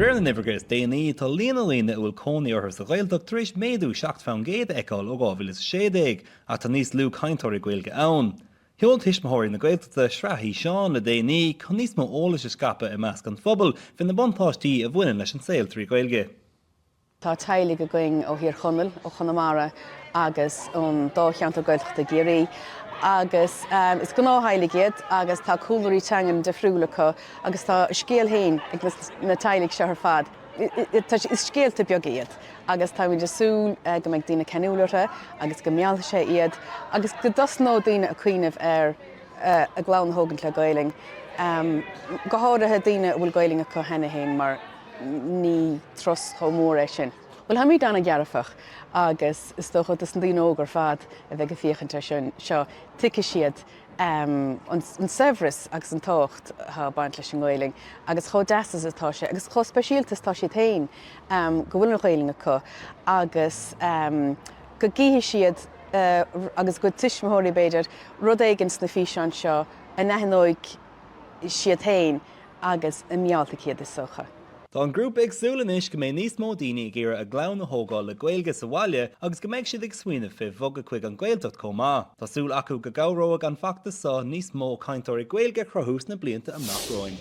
Bhíonn na nimhirgus déanaí tá líana lína bhfuil cónaí orthu sa Ghaeltachta tar éis méadú 7 eicáil ó 2016 a tá níos lú cainteoirí Ghaeilge ann. Sheol Tusimitheoirí na Gaeltachta sraith Seán na déanaí chun níos mó eolais is scape I measc an phobal fin na buntaistí a bhaineann leis an scéal trí Ghaeilge. Tá teigh go going ó hir chonel ó Chonamara agus dá cheantar Gaeltachta géirí agus is go náthailigéad agus tá cúlairí teangan de friúlacha agus tá scéal héin ag na teigh se ar fad. Is scéalta beag iad agus tá muidir súil go mbeidh daoine ceanúlairithe agus go mealta sé iad agus go dos nó daoine a cuiineh ar a glann thógáil le Ghaeilge. Go háirithe daoine bhfuil Ghaeilge acu hena héin mar ní tros Go Mór É sin. Well ha mí dána gearafach agus is tócha is an daoine ógur fad a bheith go fiachanta sin seo tuice siad an severas agus an tocht ha baint leis an Ghaeilge agus cho deasas atá sé agus cho speisialtas tá siad tain go bhfuil an Ghaeilge acu agus go gcíthe siad agus go Tusimitheoirí beidir rud éigins na feasachta seo a neithnóig siad tain agus I mealta céad is socha. Tá an grúpa agsúlanis go mé níos mó daoine ag éire a glann na thógáil le Ghaeilge sa bhaile agus go mbeidh siad ag smaoineamh fih bhogad chuig an Gaeltachta comá. Tásúil acu go gabhróidh an feachtas sa níos mó cainteoirí Ghaeilge chruthús na blianta am nachróin.